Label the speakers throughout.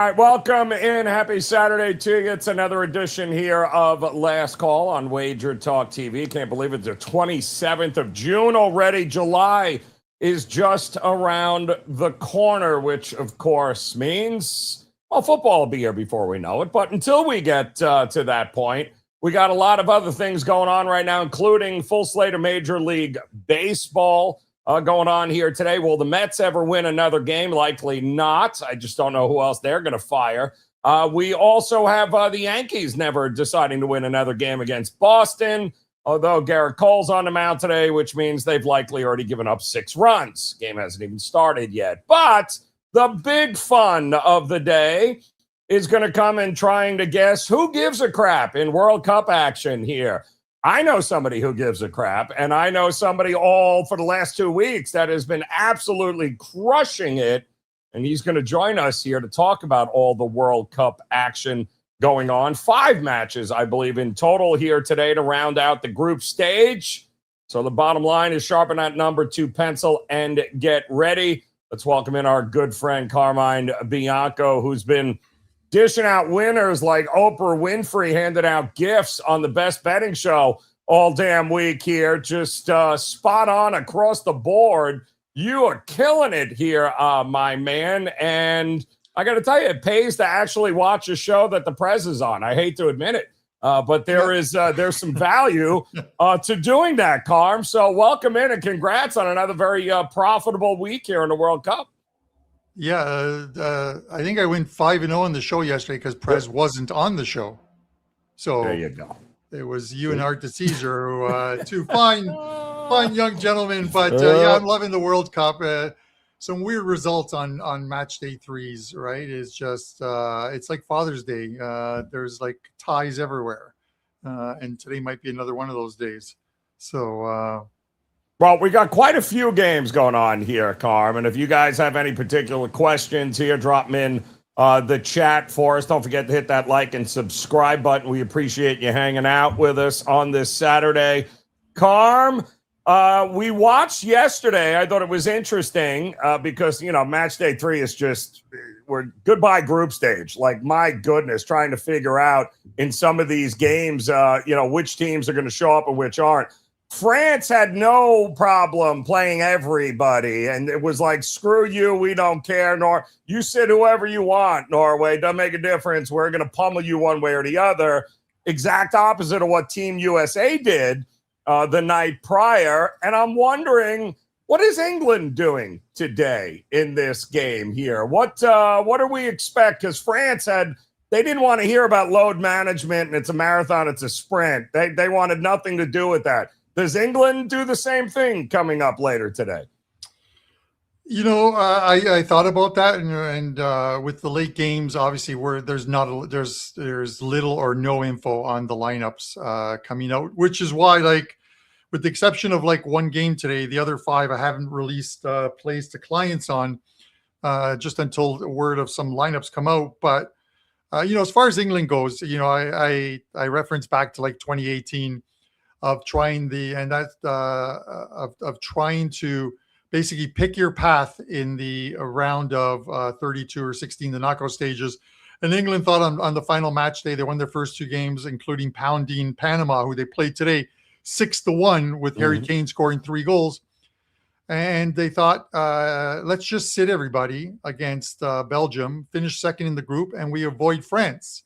Speaker 1: All right, welcome in. Happy Saturday to you. It's another edition here of Last Call on WagerTalk TV. Can't believe it's the 27th of June already. July is just around the corner, which, of course, means, well, football will be here before we know it. But until we get to that point, we got a lot of other things going on right now, including full slate of Major League Baseball going on here today. Will the Mets ever win another game? Likely not. I just don't know who else they're going to fire. We also have the Yankees never deciding to win another game against Boston, although Garrett Cole's on the mound today, which means they've likely already given up 6 runs. Game hasn't even started yet. But the big fun of the day is going to come in trying to guess who gives a crap in World Cup action here. I know somebody who gives a crap, and I know somebody all for the last 2 weeks that has been absolutely crushing it, and he's going to join us here to talk about all the World Cup action going on. 5 matches, I believe, in total here today to round out the group stage. So the bottom line is sharpen that number to pencil and get ready. Let's welcome in our good friend Carmine Bianco, who's been dishing out winners like Oprah Winfrey, handing out gifts on the best betting show all damn week here. Just spot on across the board. You are killing it here, my man. And I got to tell you, it pays to actually watch a show that the press is on. I hate to admit it, but there's some value to doing that, Carm. So welcome in and congrats on another very profitable week here in the World Cup.
Speaker 2: Yeah, I think I went 5-0 on the show yesterday because Prez wasn't on the show. So
Speaker 1: there you go.
Speaker 2: It was you and Art Caesar, who two fine young gentlemen. But yeah, I'm loving the World Cup. Some weird results on match day 3s, right? It's just it's like Father's Day. There's like ties everywhere, and today might be another one of those days. So.
Speaker 1: Well, we got quite a few games going on here, Carm. And if you guys have any particular questions here, drop them in the chat for us. Don't forget to hit that like and subscribe button. We appreciate you hanging out with us on this Saturday. Carm, we watched yesterday. I thought it was interesting because, match day 3 is just, we're goodbye group stage. Like, my goodness, trying to figure out in some of these games, which teams are going to show up and which aren't. France had no problem playing everybody, and it was like, screw you, we don't care, nor you sit whoever you want, Norway, doesn't make a difference, we're going to pummel you one way or the other. Exact opposite of what Team USA did the night prior, and I'm wondering, what is England doing today in this game here? What do we expect? Because France they didn't want to hear about load management, and it's a marathon, it's a sprint. They wanted nothing to do with that. Does England do the same thing coming up later today?
Speaker 2: I thought about that, and with the late games, obviously, where there's little or no info on the lineups coming out, which is why, like, with the exception of like one game today, the other 5 I haven't released plays to clients on just until the word of some lineups come out. But as far as England goes, I reference back to like 2018. Of trying to basically pick your path in the round of 32 or 16, the knockout stages. And England thought on the final match day, they won their first 2 games, including pounding Panama, who they played today 6-1 with Harry Kane scoring 3 goals. And they thought, let's just sit everybody against Belgium, finish second in the group, and we avoid France.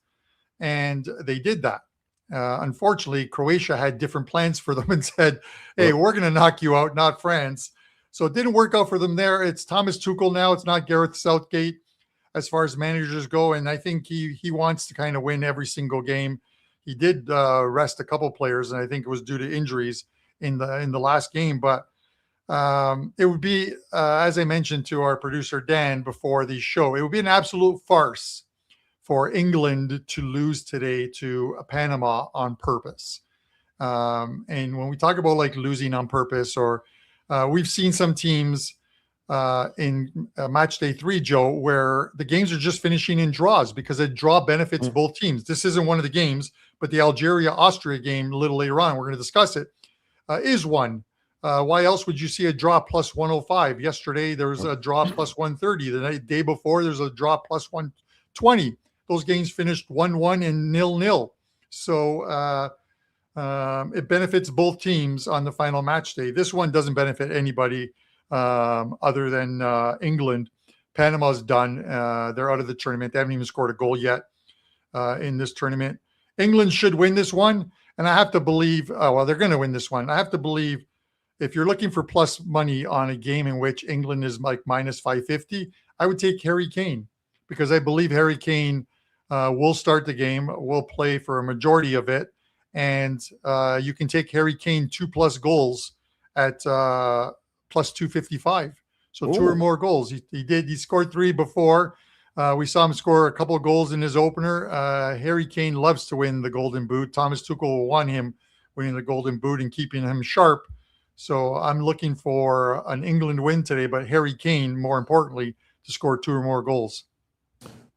Speaker 2: And they did that. Unfortunately, Croatia had different plans for them and said, hey, we're going to knock you out, not France. So it didn't work out for them there. It's Thomas Tuchel now. It's not Gareth Southgate as far as managers go. And I think he wants to kind of win every single game. He did rest a couple players, and I think it was due to injuries in the last game. But it would be, as I mentioned to our producer, Dan, before the show, it would be an absolute farce for England to lose today to Panama on purpose. And when we talk about like losing on purpose, or we've seen some teams in match day 3, Joe, where the games are just finishing in draws because a draw benefits both teams. This isn't one of the games, but the Algeria-Austria game a little later on, we're going to discuss it, is one. Why else would you see a draw plus 105? Yesterday, there was a draw plus 130. The day before, there's a draw plus 1 20. Those games finished 1-1 and 0-0. So it benefits both teams on the final match day. This one doesn't benefit anybody other than England. Panama's done. They're out of the tournament. They haven't even scored a goal yet in this tournament. England should win this one. And I have to believe, they're going to win this one. I have to believe if you're looking for plus money on a game in which England is like minus 550, I would take Harry Kane, because I believe Harry Kane will start the game, will play for a majority of it. And you can take Harry Kane 2+ goals at plus 255. So Ooh. 2 or more goals. He scored 3 before. We saw him score a couple of goals in his opener. Harry Kane loves to win the Golden Boot. Thomas Tuchel won him winning the Golden Boot and keeping him sharp. So I'm looking for an England win today, but Harry Kane, more importantly, to score 2 or more goals.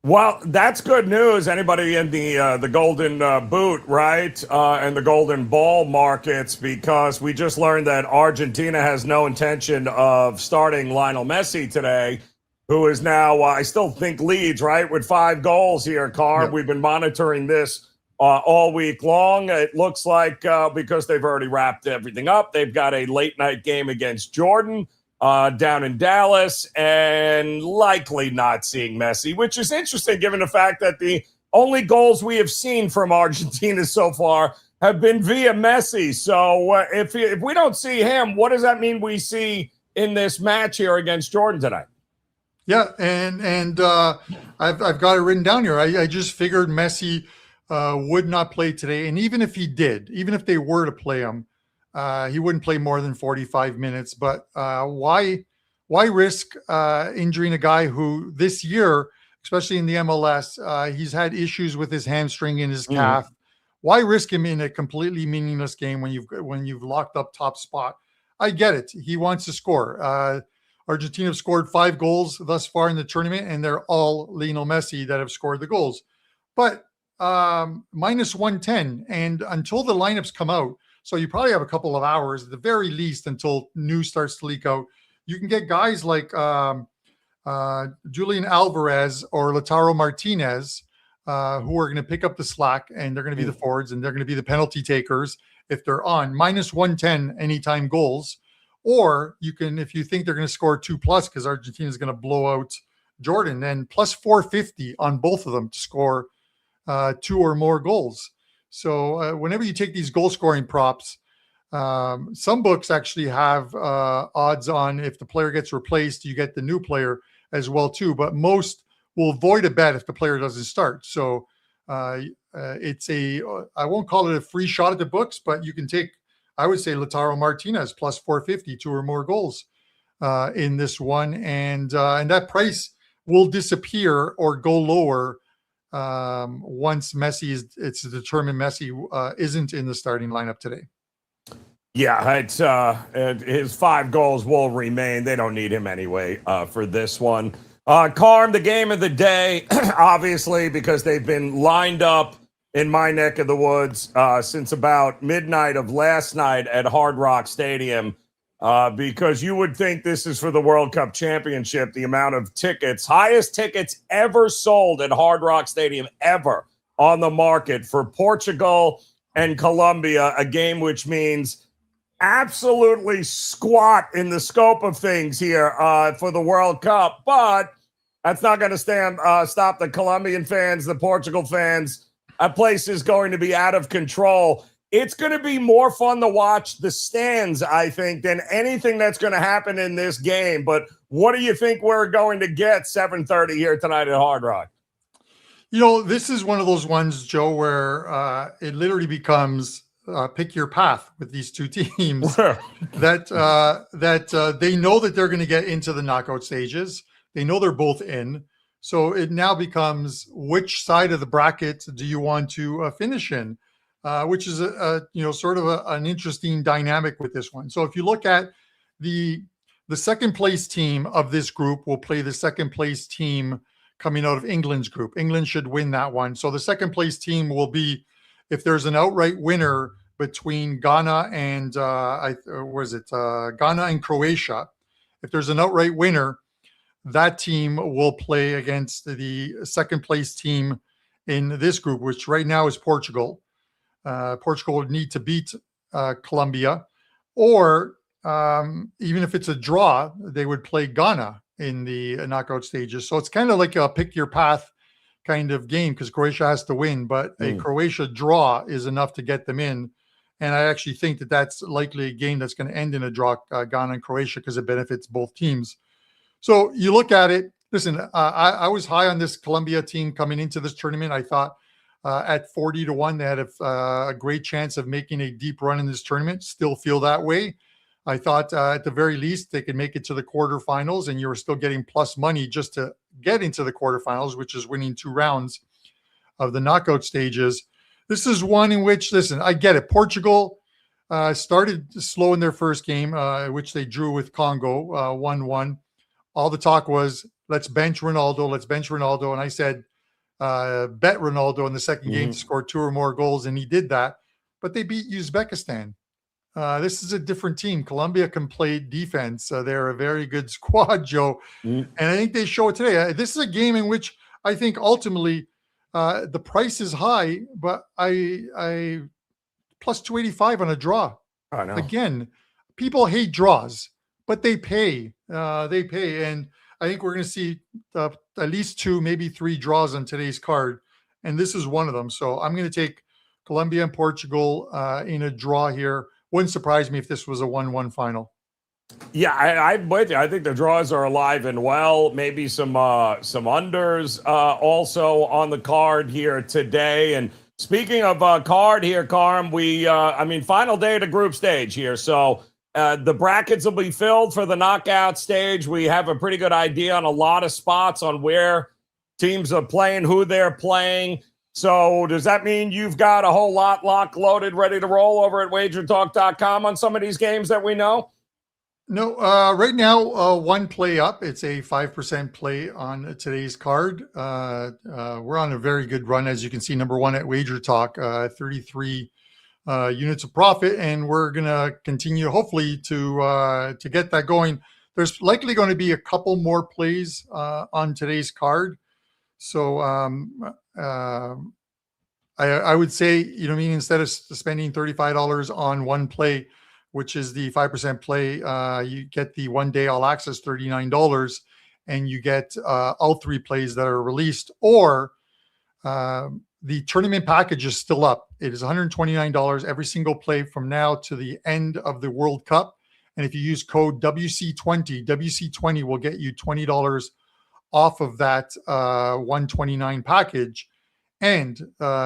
Speaker 1: Well, that's good news. Anybody in the Golden Boot, right, and the Golden Ball markets, because we just learned that Argentina has no intention of starting Lionel Messi today, who is now, I still think, leads, right, with 5 goals here, Carm. Yep. We've been monitoring this all week long. It looks like because they've already wrapped everything up, they've got a late-night game against Jordan down in Dallas, and likely not seeing Messi, which is interesting given the fact that the only goals we have seen from Argentina so far have been via Messi. So if we don't see him, what does that mean we see in this match here against Jordan tonight?
Speaker 2: Yeah, and I've got it written down here. I just figured Messi would not play today, and even if he did, even if they were to play him, he wouldn't play more than 45 minutes. But why risk injuring a guy who this year, especially in the MLS, he's had issues with his hamstring and his calf? Why risk him in a completely meaningless game when you've locked up top spot? I get it. He wants to score. Argentina have scored 5 goals thus far in the tournament, and they're all Lionel Messi that have scored the goals. But minus 110, and until the lineups come out, so you probably have a couple of hours at the very least until news starts to leak out. You can get guys like Julian Alvarez or Lautaro Martinez who are going to pick up the slack, and they're going to be the forwards, and they're going to be the penalty takers if they're on. Minus 110 anytime goals. Or you can, if you think they're going to score 2+ because Argentina is going to blow out Jordan, then plus 450 on both of them to score 2 or more goals. So whenever you take these goal scoring props, some books actually have odds on if the player gets replaced, you get the new player as well too. But most will avoid a bet if the player doesn't start. So it's I won't call it a free shot at the books, but you can take, I would say, Lautaro Martinez plus 450, 2 or more goals in this one. And that price will disappear or go lower once it's determined Messi isn't in the starting lineup today.
Speaker 1: Yeah, it's his 5 goals will remain. They don't need him anyway for this one. Carm, the game of the day, obviously, because they've been lined up in my neck of the woods since about midnight of last night at Hard Rock Stadium, because you would think this is for the World Cup Championship, the amount of tickets, highest tickets ever sold at Hard Rock Stadium ever on the market for Portugal and Colombia, a game which means absolutely squat in the scope of things here for the World Cup. But that's not going to stop the Colombian fans, the Portugal fans. That place is going to be out of control. It's going to be more fun to watch the stands, I think, than anything that's going to happen in this game. But what do you think we're going to get 7:30 here tonight at Hard Rock?
Speaker 2: You know, this is one of those ones, Joe, where it literally becomes pick your path with these two teams that they know that they're going to get into the knockout stages. They know they're both in. So it now becomes which side of the bracket do you want to finish in, which is sort of an interesting dynamic with this one. So if you look at the second place team of this group will play the second place team coming out of England's group. England should win that one. So the second place team will be, if there's an outright winner between Ghana and Ghana and Croatia, if there's an outright winner, that team will play against the second place team in this group, which right now is Portugal. Portugal would need to beat Colombia, or even if it's a draw, they would play Ghana in the knockout stages. So it's kind of like a pick your path kind of game, because Croatia has to win, but a Croatia draw is enough to get them in. And I actually think that that's likely a game that's going to end in a draw, Ghana and Croatia, because it benefits both teams. So you look at it. Listen, I was high on this Colombia team coming into this tournament. I thought at 40-1, they had a great chance of making a deep run in this tournament. Still feel that way. I thought at the very least they could make it to the quarterfinals, and you were still getting plus money just to get into the quarterfinals, which is winning 2 rounds of the knockout stages. This is one in which, listen, I get it. Portugal started slow in their first game, which they drew with Congo, 1-1. All the talk was, let's bench Ronaldo, let's bench Ronaldo. And I said, bet Ronaldo in the second game to score 2 or more goals, and he did that. But they beat Uzbekistan. This is a different team. Colombia can play defense. They're a very good squad, Joe. And I think they show it today. This is a game in which I think ultimately the price is high, but I plus 285 on a draw.
Speaker 1: I know.
Speaker 2: Again, people hate draws, but they pay. They pay. And I think we're going to see at least 2, maybe 3 draws on today's card. And this is one of them. So I'm going to take Colombia and Portugal in a draw here. Wouldn't surprise me if this was a 1-1 final.
Speaker 1: Yeah, I'm with you. I think the draws are alive and well. Maybe some unders also on the card here today. And speaking of card here, Carm, final day of the group stage here. So the brackets will be filled for the knockout stage. We have a pretty good idea on a lot of spots on where teams are playing, who they're playing. So does that mean you've got a whole lot locked, loaded, ready to roll over at WagerTalk.com on some of these games that we know?
Speaker 2: No, right now, 1 play up. It's a 5% play on today's card. We're on a very good run, as you can see. Number 1 at WagerTalk, 33 units of profit, and we're going to continue, hopefully, to get that going. There's likely going to be a couple more plays on today's card. So I would say, instead of spending $35 on 1 play, which is the 5% play, you get the 1-day all access, $39, and you get all 3 plays that are released. Or the tournament package is still up. It is $129 every single play from now to the end of the World Cup. And if you use code WC20, WC20 will get you $20 off of that $129 package. And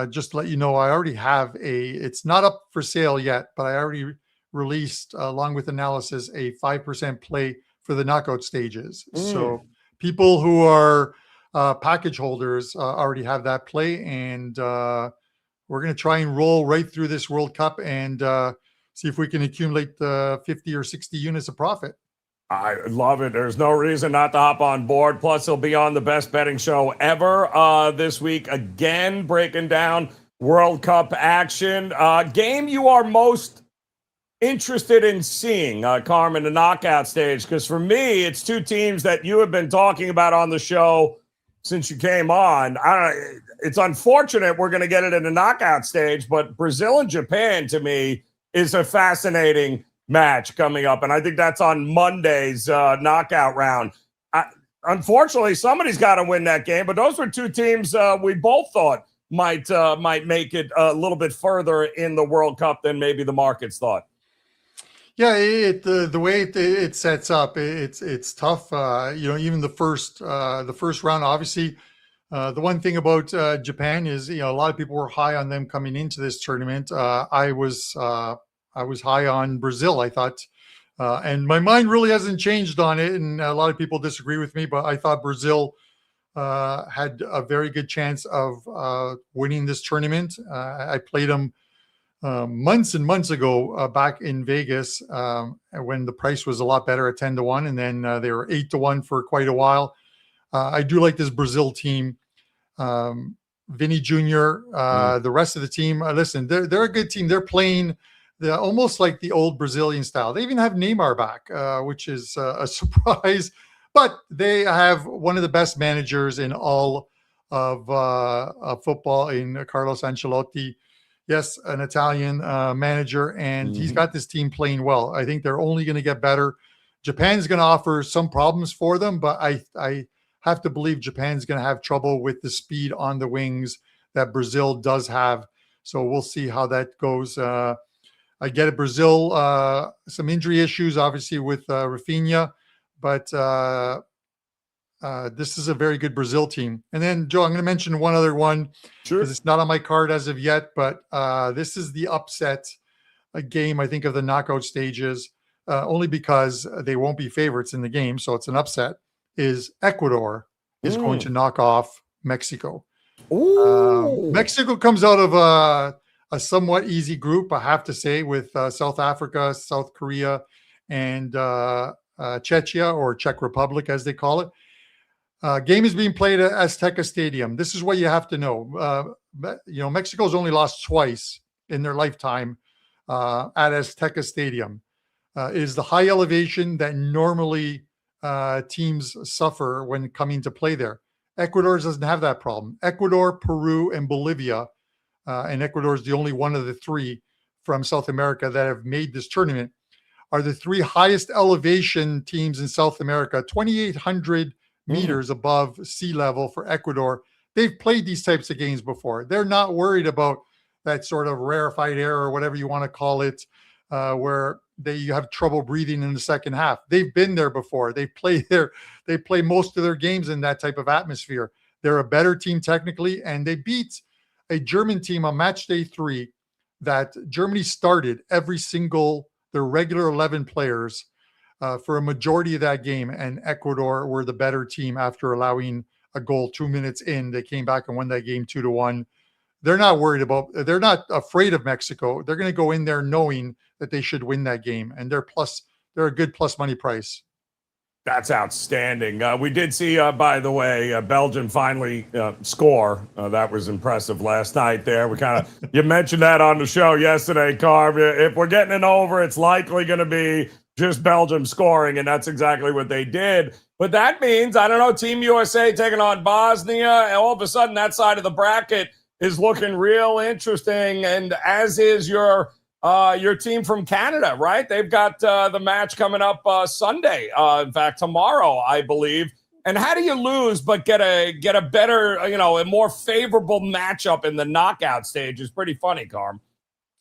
Speaker 2: just to let you know, I already have it's not up for sale yet, but I already released, along with analysis, a 5% play for the knockout stages. So people who are package holders already have that play. And we're going to try and roll right through this World Cup and see if we can accumulate the 50 or 60 units of profit.
Speaker 1: I love it. There's no reason not to hop on board. Plus, he'll be on the best betting show ever this week. Again, breaking down World Cup action. Game you are most interested in seeing, Carmine, the knockout stage? Because for me, it's 2 teams that you have been talking about on the show since you came on. It's unfortunate we're going to get it in the knockout stage, but Brazil and Japan, to me, is a fascinating match coming up, and I think that's on Monday's knockout round. Unfortunately, somebody's got to win that game, but those were 2 teams we both thought might make it a little bit further in the World Cup than maybe the markets thought.
Speaker 2: Yeah, the way it sets up, it's tough. Even the first round, obviously. The one thing about Japan is, a lot of people were high on them coming into this tournament. I was high on Brazil, I thought, and my mind really hasn't changed on it. And a lot of people disagree with me, but I thought Brazil had a very good chance of winning this tournament. I played them months and months ago back in Vegas when the price was a lot better at 10-1, and then they were 8-1 for quite a while. I do like this Brazil team. Vinny Jr., the rest of the team. Listen, they're a good team. They're playing almost like the old Brazilian style. They even have Neymar back, which is a surprise. But they have one of the best managers in all of football in Carlos Ancelotti. Yes, an Italian manager, and he's got this team playing well. I think they're only going to get better. Japan's going to offer some problems for them, but I have to believe Japan's going to have trouble with the speed on the wings that Brazil does have. So we'll see how that goes. I get it. Brazil, some injury issues, obviously, with Rafinha, but this is a very good Brazil team. And then, Joe, I'm going to mention one other one because it's not on my card as of yet, but this is the upset game, I think, of the knockout stages, only because they won't be favorites in the game. So it's an upset, is Ecuador is going to knock off Mexico. Mexico comes out of a somewhat easy group, I have to say, with South Africa, South Korea, and Czechia, or Czech Republic, as they call it. Game is being played at Azteca Stadium. This is what you have to know. Mexico's only lost twice in their lifetime at Azteca Stadium. It is the high elevation that normally teams suffer when coming to play there. Ecuador doesn't have that problem. Ecuador, Peru, and Bolivia, and Ecuador is the only one of the three from South America that have made this tournament, are the three highest elevation teams in South America, 2,800 meters above sea level for Ecuador. They've played these types of games before. They're not worried about that sort of rarefied air, or whatever you want to call it, where you have trouble breathing in the second half. They've been there before. They play most of their games in that type of atmosphere. They're a better team technically, and they beat a German team on match day 3 that Germany started their regular 11 players for a majority of that game, and Ecuador were the better team after allowing a goal 2 minutes in. They came back and won that game 2-1. They're not afraid of Mexico. They're going to go in there knowing that they should win that game, and they're a good plus money price.
Speaker 1: That's outstanding. We did see, by the way, Belgium finally score. That was impressive last night there. You mentioned that on the show yesterday, Carv. If we're getting an over, it's likely going to be just Belgium scoring, and that's exactly what they did. But that means, I don't know, Team USA taking on Bosnia, and all of a sudden that side of the bracket is looking real interesting, and as is your team from Canada, right? They've got the match coming up Sunday. In fact, tomorrow, I believe. And how do you lose but get a better, a more favorable matchup in the knockout stage? Is pretty funny, Carm.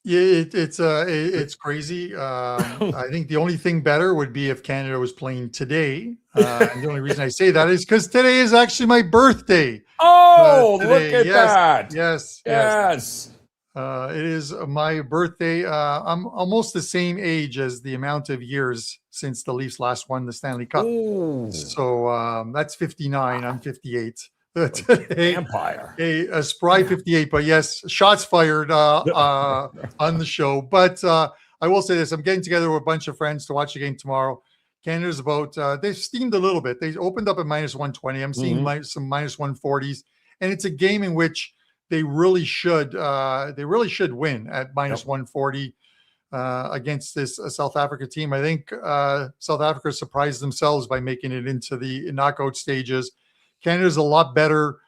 Speaker 2: Yeah, it's crazy. I think the only thing better would be if Canada was playing today. And the only reason I say that is because today is actually my birthday.
Speaker 1: Oh, look at that.
Speaker 2: Yes. It is my birthday. I'm almost the same age as the amount of years since the Leafs last won the Stanley Cup.
Speaker 1: Ooh.
Speaker 2: So that's 59. I'm 58.
Speaker 1: Vampire.
Speaker 2: A spry 58. But yes, shots fired on the show. But I will say this. I'm getting together with a bunch of friends to watch the game tomorrow. Canada's they've steamed a little bit. They opened up at -120. I'm seeing some -140s. And it's a game in which they really should win at -140 against this South Africa team. I think South Africa surprised themselves by making it into the knockout stages. Canada's a lot better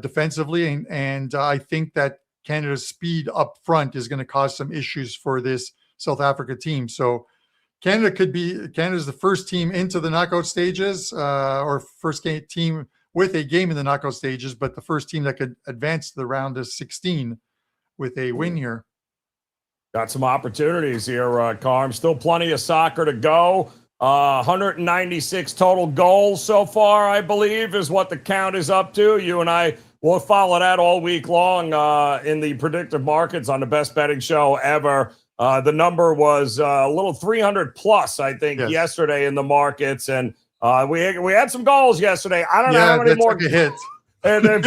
Speaker 2: defensively, and I think that Canada's speed up front is going to cause some issues for this South Africa team. So Canada's the first team into the knockout stages, or first team with a game in the knockout stages, but the first team that could advance to the round of 16 with a win here.
Speaker 1: Got some opportunities here, Carm. Still plenty of soccer to go. 196 total goals so far, I believe, is what the count is up to. You and I will follow that all week long in the predictive markets on the best betting show ever. The number was a little 300 plus, I think, yesterday in the markets, and we had some goals yesterday. I don't know how many more
Speaker 2: hits.
Speaker 1: And then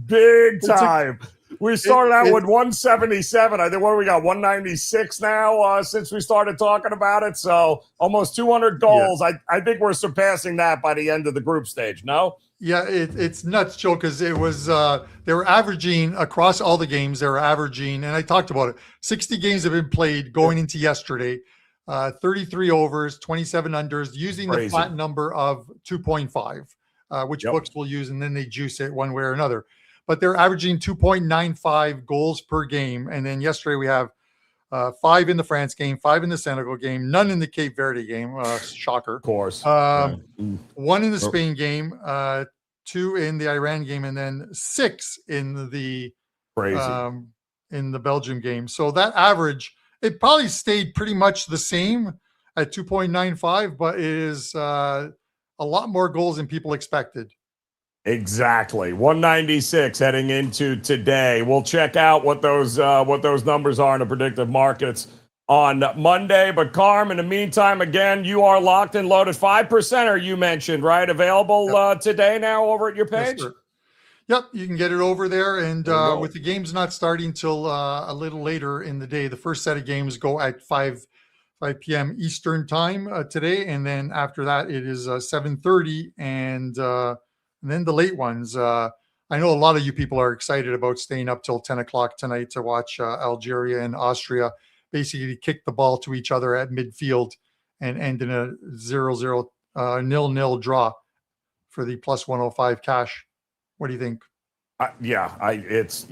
Speaker 1: big time. We started out with 177. I think, what do we got? 196 now since we started talking about it. So almost 200 goals. Yeah. I think we're surpassing that by the end of the group stage. No?
Speaker 2: Yeah, it's nuts, Joe, because it was they were averaging across all the games. They were averaging, and I talked about it. 60 games have been played going into yesterday. 33 overs, 27 unders, using
Speaker 1: Crazy.
Speaker 2: the flat number of 2.5, which books will use, and then they juice it one way or another. But they're averaging 2.95 goals per game. And then yesterday we have 5 in the France game, 5 in the Senegal game, none in the Cape Verde game. Shocker.
Speaker 1: Of course.
Speaker 2: 1 in the Spain game, 2 in the Iran game, and then 6 in the Belgium game. So that average, it probably stayed pretty much the same at 2.95, but it is a lot more goals than people expected.
Speaker 1: Exactly. 196 heading into today. We'll check out what those numbers are in the predictive markets on Monday. But Carm, in the meantime, again, you are locked and loaded. 5%er you mentioned, right? Available today now over at your page?
Speaker 2: Yes, sir. Yep, you can get it over there. And with the games not starting till a little later in the day, the first set of games go at 5 p.m. Eastern time today. And then after that, it is 7:30. And then the late ones. I know a lot of you people are excited about staying up till 10 o'clock tonight to watch Algeria and Austria basically kick the ball to each other at midfield and end in a 0-0 0-0 draw for the plus 105 cash. What do you think?
Speaker 1: It's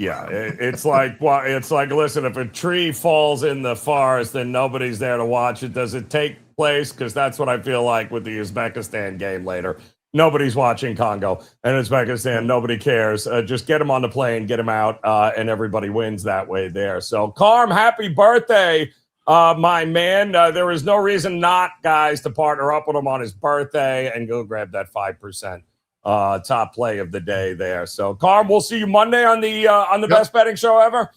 Speaker 1: like, well, it's like, listen, if a tree falls in the forest, then nobody's there to watch it. Does it take place? Because that's what I feel like with the Uzbekistan game later. Nobody's watching Congo and Uzbekistan. Nobody cares. Just get them on the plane, get them out, and everybody wins that way there. So, Carm, happy birthday, my man. There is no reason not, guys, to partner up with him on his birthday and go grab that 5% top play of the day there. So, Carm, we'll see you Monday on the best betting show ever.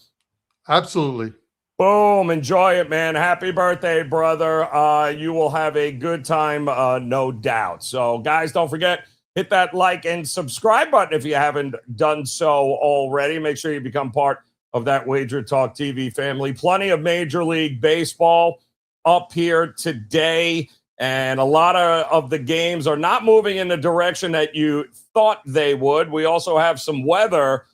Speaker 2: Absolutely.
Speaker 1: Boom. Enjoy it, man. Happy birthday, brother. You will have a good time, no doubt. So, guys, don't forget, hit that like and subscribe button if you haven't done so already. Make sure you become part of that WagerTalk TV family. Plenty of Major League Baseball up here today, and a lot of the games are not moving in the direction that you thought they would. We also have some weather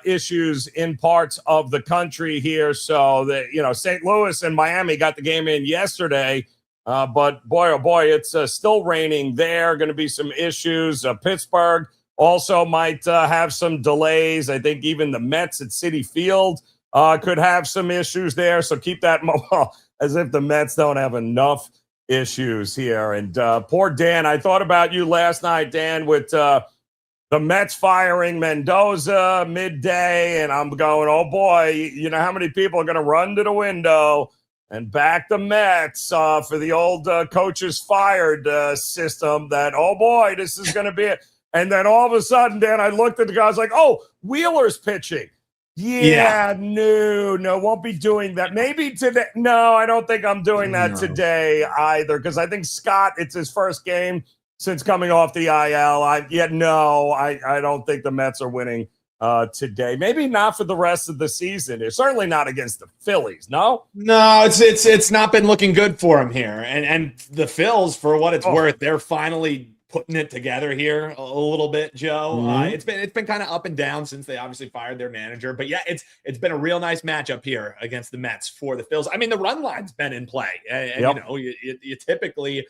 Speaker 1: issues in parts of the country here. So that, St. Louis and Miami got the game in yesterday, but boy, oh boy, it's still raining there. Going to be some issues. Pittsburgh also might have some delays. I think even the Mets at Citi Field could have some issues there. So keep that as if the Mets don't have enough issues here. And poor Dan, I thought about you last night, Dan, with the Mets firing Mendoza midday, and I'm going, oh boy, you know how many people are going to run to the window and back the Mets for the old coaches fired system that, oh boy, this is going to be it. And then all of a sudden, Dan, I looked at the guys like, oh, Wheeler's pitching. No, won't be doing that. Maybe today. No, I don't think I'm doing that today either, because I think Scott, it's his first game since coming off the IL. I don't think the Mets are winning today. Maybe not for the rest of the season. It's certainly not against the Phillies. No,
Speaker 3: it's not been looking good for him here. And the Phils, for what it's worth, they're finally putting it together here a little bit, Joe. It's been kind of up and down since they obviously fired their manager. But yeah, it's been a real nice matchup here against the Mets for the Phils. I mean, the run line's been in play, and you typically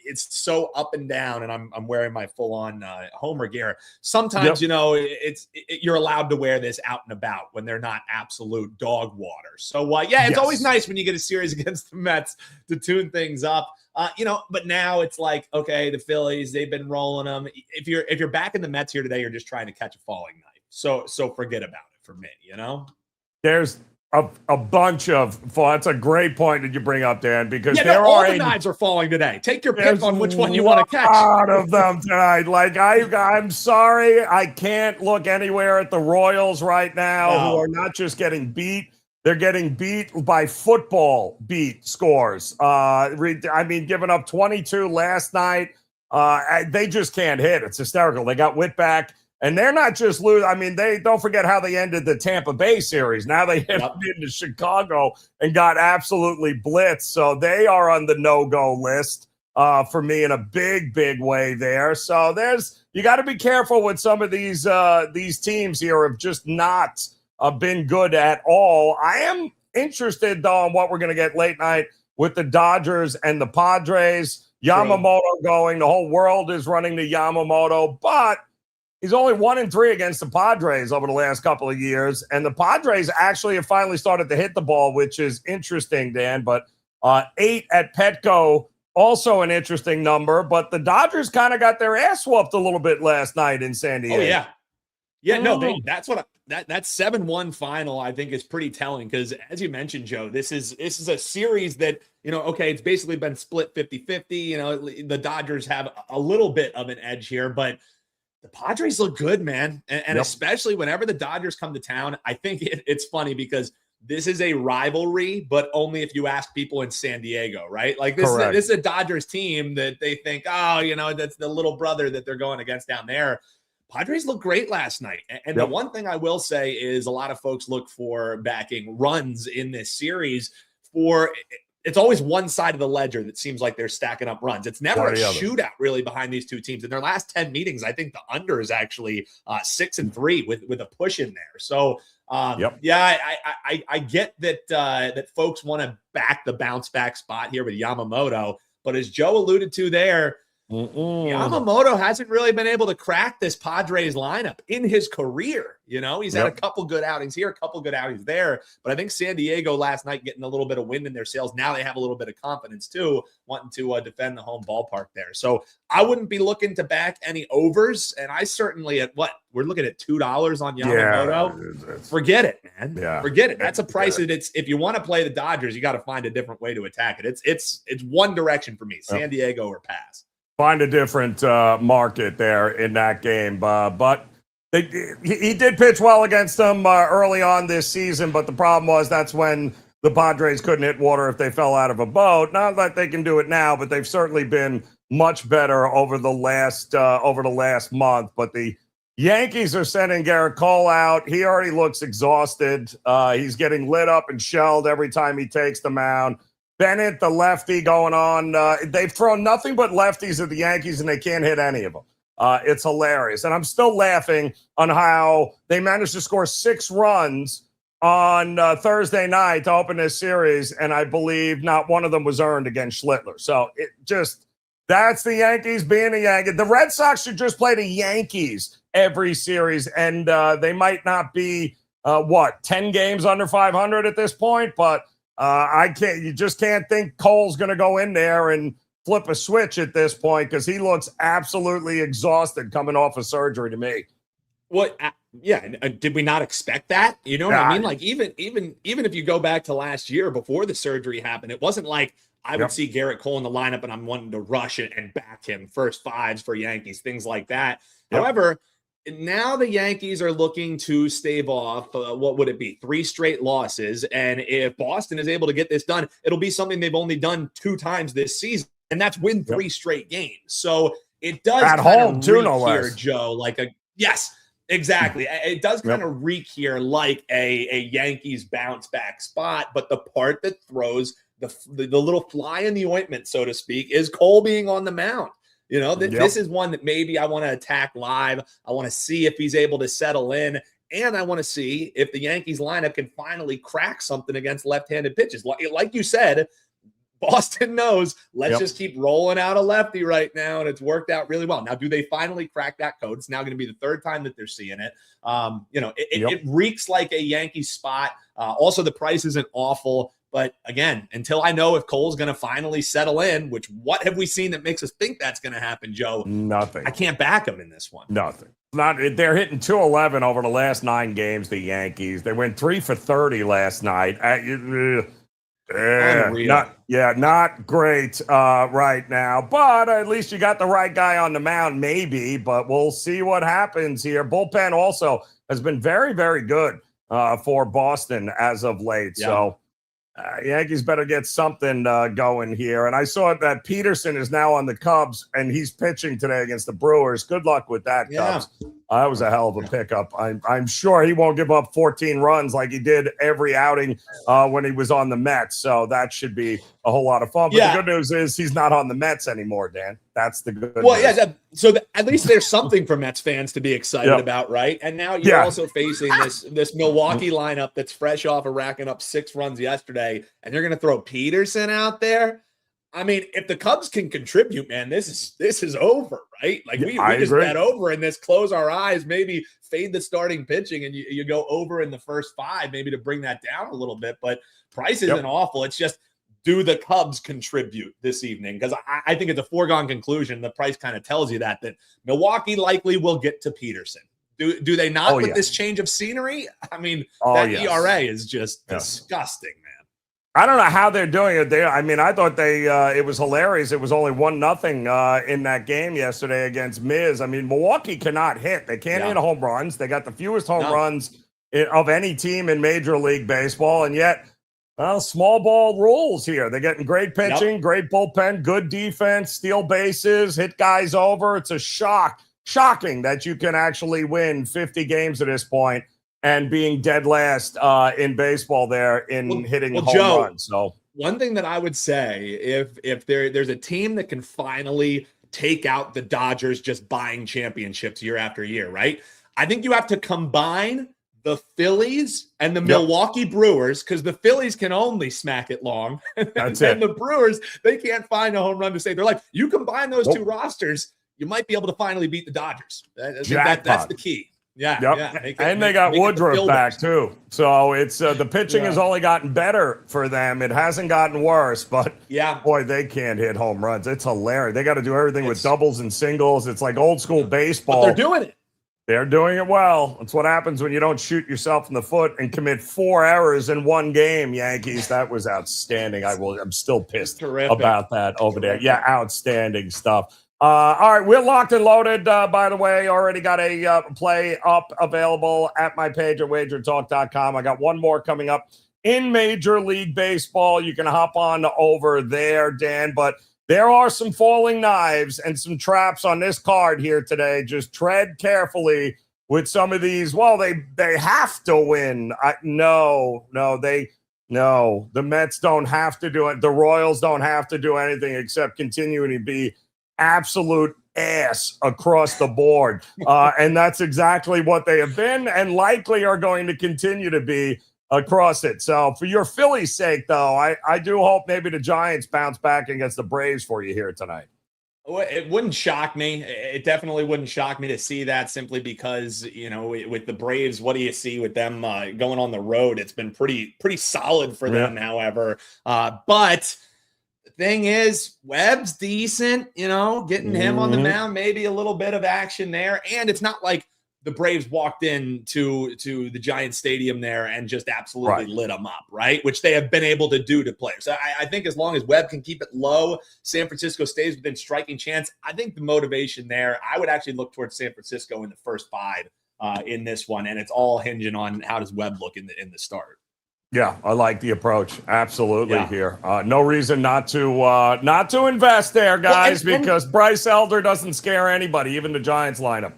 Speaker 3: it's so up and down. And I'm wearing my full on Homer gear. Sometimes you're allowed to wear this out and about when they're not absolute dog water. So it's always nice when you get a series against the Mets to tune things up. But now it's like, okay, the Phillies, they've been rolling them. If you're back in the Mets here today, you're just trying to catch a falling knife. So forget about it for me,
Speaker 1: There's a bunch of that's a great point that you bring up, Dan, because
Speaker 3: all the knives are falling today. Take your pick on which one you want to catch.
Speaker 1: A lot of them tonight. Like I'm sorry, I can't look anywhere at the Royals right now, who are not just getting beat. They're getting beat by football beat scores. Giving up 22 last night. They just can't hit. It's hysterical. They got Witt back, and they're not just losing. They don't forget how they ended the Tampa Bay series. Now they hit into Chicago and got absolutely blitzed. So they are on the no-go list for me in a big, big way there. So you got to be careful with some of these teams here of just not been good at all. I am interested, though, in what we're going to get late night with the Dodgers and the Padres. Yamamoto going. The whole world is running to Yamamoto, but he's only 1-3 against the Padres over the last couple of years. And the Padres actually have finally started to hit the ball, which is interesting, Dan. But 8 at Petco, also an interesting number. But the Dodgers kind of got their ass whooped a little bit last night in San Diego.
Speaker 3: Oh, yeah. Yeah, no, that's what that 7-1 final I think is pretty telling because as you mentioned, Joe, this is a series that, okay, it's basically been split 50-50. The Dodgers have a little bit of an edge here, but the Padres look good, man. And especially whenever the Dodgers come to town, I think it's funny because this is a rivalry, but only if you ask people in San Diego, right? Like this is a Dodgers team that they think, that's the little brother that they're going against down there. Padres looked great last night. And the one thing I will say is a lot of folks look for backing runs in this series it's always one side of the ledger that seems like they're stacking up runs. It's never a shootout really behind these two teams. In their last 10 meetings, I think the under is actually 6-3 with a push in there. So I get that folks want to back the bounce back spot here with Yamamoto, but as Joe alluded to there, Yamamoto hasn't really been able to crack this Padres lineup in his career. He's had a couple good outings here, a couple good outings there. But I think San Diego last night getting a little bit of wind in their sails. Now they have a little bit of confidence too, wanting to defend the home ballpark there. So I wouldn't be looking to back any overs. And I certainly we're looking at $2 on Yamamoto.
Speaker 1: Yeah,
Speaker 3: forget it, man.
Speaker 1: Yeah,
Speaker 3: forget it. That's a price that if you want to play the Dodgers, you got to find a different way to attack it. It's one direction for me, San Diego or pass.
Speaker 1: Find a different market there in that game. But he did pitch well against them early on this season, but the problem was that's when the Padres couldn't hit water if they fell out of a boat. Not that they can do it now, but they've certainly been much better over the last month. But the Yankees are sending Garrett Cole out. He already looks exhausted. He's getting lit up and shelled every time he takes the mound. Bennett, the lefty, going on. They've thrown nothing but lefties at the Yankees, and they can't hit any of them. It's hilarious. And I'm still laughing on how they managed to score 6 runs on Thursday night to open this series, and I believe not one of them was earned against Schlittler. So that's the Yankees being a Yankee. The Red Sox should just play the Yankees every series, and they might not be, 10 games under 500 at this point, but you just can't think Cole's going to go in there and flip a switch at this point because he looks absolutely exhausted coming off of surgery to me.
Speaker 3: What? Did we not expect that? You know what I mean? Like even if you go back to last year before the surgery happened, it wasn't like I would see Garrett Cole in the lineup and I'm wanting to rush it and back him first 5s for Yankees, things like that. However, now the Yankees are looking to stave off, what would it be, 3 straight losses. And if Boston is able to get this done, it'll be something they've only done 2 times this season, and that's win 3 straight games. So it does
Speaker 1: at home too, no less,
Speaker 3: Joe. Yes, exactly. It does kind of reek here like a Yankees bounce back spot, but the part that throws the little fly in the ointment, so to speak, is Cole being on the mound. This is one that maybe I want to attack live. I want to see if he's able to settle in, and I want to see if the Yankees lineup can finally crack something against left-handed pitches. Like you said, Boston knows, let's just keep rolling out a lefty right now, and it's worked out really well. Now, do they finally crack that code? It's now going to be the 3rd time that they're seeing it. It reeks like a Yankee spot. Also, the price isn't awful. But again, until I know if Cole's going to finally settle in, which what have we seen that makes us think that's going to happen, Joe?
Speaker 1: Nothing.
Speaker 3: I can't back him in this one.
Speaker 1: Nothing. They're hitting 211 over the last 9 games, the Yankees. They went 3 for 30 last night. Not great right now. But at least you got the right guy on the mound, maybe. But we'll see what happens here. Bullpen also has been very, very good for Boston as of late. Yeah. So Yankees better get something going here. And I saw that Peterson is now on the Cubs, and he's pitching today against the Brewers. Good luck with that, Cubs. That was a hell of a pickup. I'm sure he won't give up 14 runs like he did every outing when he was on the Mets. So that should be a whole lot of fun. But the good news is he's not on the Mets anymore, Dan. That's the good news.
Speaker 3: Yeah. So at least there's something for Mets fans to be excited about, right? And now you're also facing this Milwaukee lineup that's fresh off of racking up 6 runs yesterday, and you're going to throw Peterson out there. I mean, if the Cubs can contribute, man, this is over, right? Like we just bet over in this, close our eyes, maybe fade the starting pitching, and you go over in the first 5, maybe to bring that down a little bit. But price isn't awful. It's just, do the Cubs contribute this evening? Because I think it's a foregone conclusion. The price kind of tells you that Milwaukee likely will get to Peterson. Do they not with this change of scenery? I mean, ERA is just disgusting, man.
Speaker 1: I don't know how they're doing it. I thought it was hilarious. It was only 1-0 in that game yesterday against Miz. I mean, Milwaukee cannot hit. They can't hit home runs. They got the fewest home runs of any team in Major League Baseball, and yet, small ball rules here. They're getting great pitching, great bullpen, good defense, steal bases, hit guys over. It's a shocking that you can actually win 50 games at this point and being dead last in baseball there in hitting home runs. So
Speaker 3: one thing that I would say, if there's a team that can finally take out the Dodgers just buying championships year after year, right? I think you have to combine the Phillies and the Milwaukee Brewers, because the Phillies can only smack it long.
Speaker 1: That's
Speaker 3: and the Brewers, they can't find a home run to save their life. You combine those two rosters, you might be able to finally beat the Dodgers. That's the key.
Speaker 1: They got Woodruff back too. So it's the pitching has only gotten better for them. It hasn't gotten worse, but boy, they can't hit home runs. It's hilarious. They got to do everything with doubles and singles. It's like old school baseball.
Speaker 3: But they're doing it.
Speaker 1: They're doing it well. That's what happens when you don't shoot yourself in the foot and commit 4 errors in one game, Yankees. That was outstanding. I'm still pissed about that over there. Yeah, outstanding stuff. All right, we're locked and loaded, by the way. Already got a play up available at my page at WagerTalk.com. I got one more coming up in Major League Baseball. You can hop on over there, Dan. But there are some falling knives and some traps on this card here today. Just tread carefully with some of these. Well, they have to win. The Mets don't have to do it. The Royals don't have to do anything except continuing to be absolute ass across the board. And that's exactly what they have been and likely are going to continue to be across it. So for your Phillies' sake, though, I do hope maybe the Giants bounce back against the Braves for you here tonight.
Speaker 3: It wouldn't shock me. It definitely wouldn't shock me to see that, simply because, with the Braves, what do you see with them going on the road? It's been pretty solid for them, however. But the thing is, Webb's decent, getting him on the mound, maybe a little bit of action there. And it's not like the Braves walked into the Giants stadium there and just absolutely lit them up, right? Which they have been able to do to players. So I think as long as Webb can keep it low, San Francisco stays within striking chance. I think the motivation there, I would actually look towards San Francisco in the first 5 in this one. And it's all hinging on how does Webb look in the start.
Speaker 1: Yeah, I like the approach. Absolutely here. No reason not to invest there, guys, because Bryce Elder doesn't scare anybody, even the Giants lineup.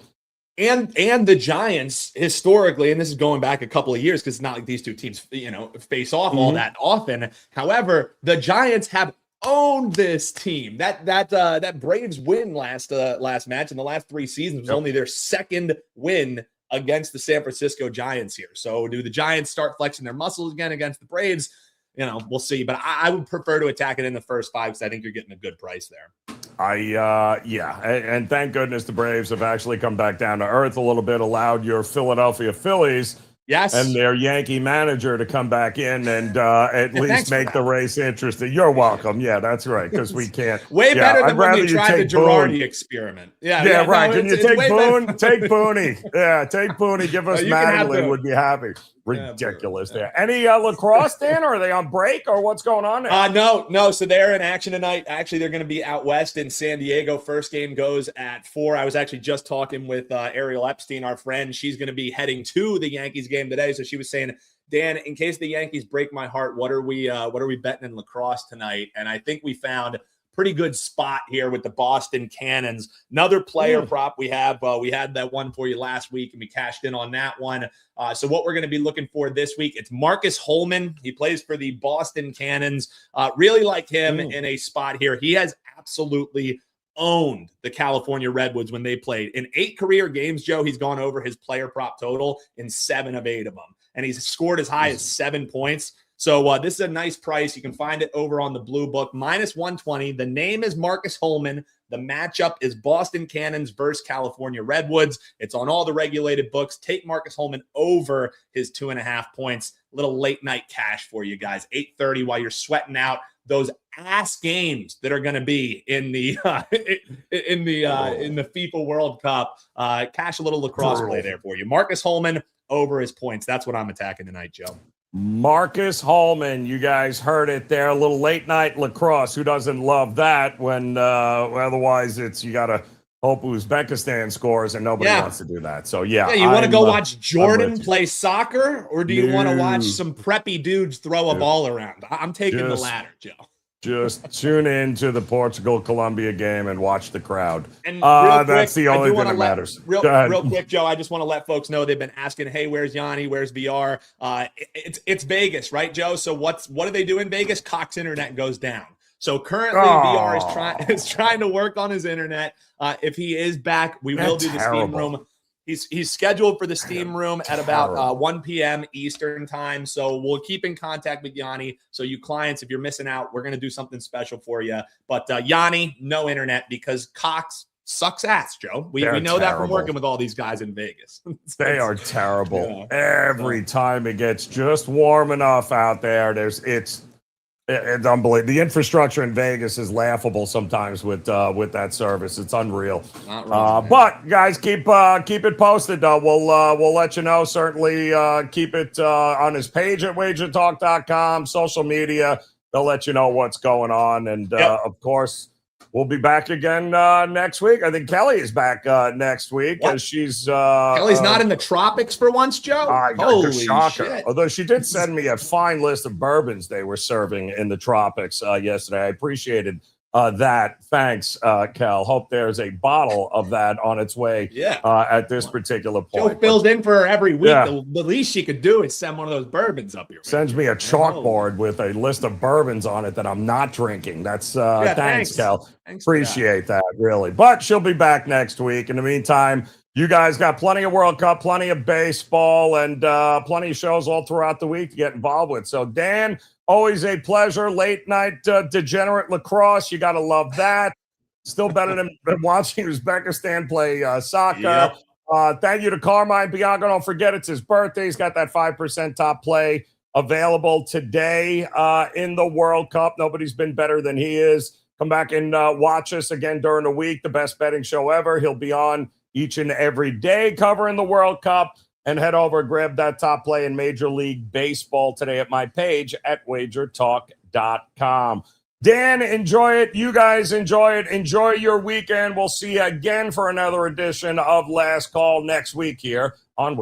Speaker 3: And the Giants historically, and this is going back a couple of years because it's not like these two teams, face off all that often. However, the Giants have owned this team. That Braves win last match in the last 3 seasons was only their second win against the San Francisco Giants here. So do the Giants start flexing their muscles again against the Braves? We'll see. But I would prefer to attack it in the first 5 because I think you're getting a good price there.
Speaker 1: And thank goodness the Braves have actually come back down to earth a little bit, allowed your Philadelphia Phillies and their Yankee manager to come back in and at least make the race interesting. You're welcome. Yeah, that's right, because we can't.
Speaker 3: Way better than when they tried the Girardi experiment. Yeah,
Speaker 1: right. No, can you take Boone? Take Booney. Yeah, take Booney. Give us Mattingly. Would be happy. Ridiculous there. Any lacrosse, Dan? Or are they on break or what's going on there?
Speaker 3: No. So they're in action tonight. Actually, they're going to be out west in San Diego. First game goes at 4. I was actually just talking with Ariel Epstein, our friend. She's going to be heading to the Yankees game today. So she was saying, Dan, in case the Yankees break my heart, what are we betting in lacrosse tonight? And I think we found pretty good spot here with the Boston Cannons. Another player prop we have. We had that one for you last week, and we cashed in on that one. So what we're going to be looking for this week, it's Marcus Holman. He plays for the Boston Cannons. Really like him in a spot here. He has absolutely owned the California Redwoods when they played. In 8 career games, Joe, he's gone over his player prop total in 7 of 8 of them. And he's scored as high as 7 points. So this is a nice price. You can find it over on the Blue Book, -120. The name is Marcus Holman. The matchup is Boston Cannons versus California Redwoods. It's on all the regulated books. Take Marcus Holman over his 2.5 points. Little late night cash for you guys. 8:30 while you're sweating out those ass games that are going to be in the in the FIFA World Cup. Cash a little lacrosse play there for you. Marcus Holman over his points. That's what I'm attacking tonight, Joe.
Speaker 1: Marcus Holman, you guys heard it there. A little late night lacrosse. Who doesn't love that? When otherwise it's you got to hope Uzbekistan scores, and nobody wants to do that. So you
Speaker 3: want to go watch Jordan play soccer, or do you want to watch some preppy dudes throw a ball around? I'm taking the latter, Joe.
Speaker 1: Just tune in to the Portugal-Colombia game and watch the crowd.
Speaker 3: And
Speaker 1: that's the only thing that matters.
Speaker 3: Real quick, Joe, I just want to let folks know they've been asking, hey, where's Yanni? Where's VR? It's Vegas, right, Joe? So what do they do in Vegas? Cox Internet goes down. So currently VR is trying to work on his internet. If he is back, we will do the Steam Room. He's scheduled for the Steam Room at about 1 p.m. Eastern time. So we'll keep in contact with Yanni. So you clients, if you're missing out, we're going to do something special for you. But Yanni, no internet because Cox sucks ass, Joe. We know that from working with all these guys in Vegas.
Speaker 1: They are terrible. Yeah. Every time it gets just warm enough out there, it's unbelievable. The infrastructure in Vegas is laughable sometimes with that service. It's unreal. But guys, keep it posted. We'll let you know. Certainly keep it on his page at WagerTalk.com, social media. They'll let you know what's going on. And of course, we'll be back again next week. I think Kelly is back next week because she's
Speaker 3: Kelly's not in the tropics for once, Joe.
Speaker 1: Holy shit! Although she did send me a fine list of bourbons they were serving in the tropics yesterday. I appreciated that. Thanks, Kel. Hope there's a bottle of that on its way at this particular point.
Speaker 3: Joe fills in for her every week. Yeah. The least she could do is send one of those bourbons up here.
Speaker 1: Sends me a chalkboard with a list of bourbons on it that I'm not drinking. That's thanks, Kel. Appreciate that, really. But she'll be back next week. In the meantime, you guys got plenty of World Cup, plenty of baseball, and plenty of shows all throughout the week to get involved with. So, Dan, always a pleasure. Late night degenerate lacrosse. You got to love that. Still better than watching Uzbekistan play soccer. Yep. Thank you to Carmine. Bianco, don't forget it's his birthday. He's got that 5% top play available today in the World Cup. Nobody's been better than he is. Come back and watch us again during the week. The best betting show ever. He'll be on each and every day covering the World Cup. And head over and grab that top play in Major League Baseball today at my page at WagerTalk.com. Dan, enjoy it. You guys enjoy it. Enjoy your weekend. We'll see you again for another edition of Last Call next week here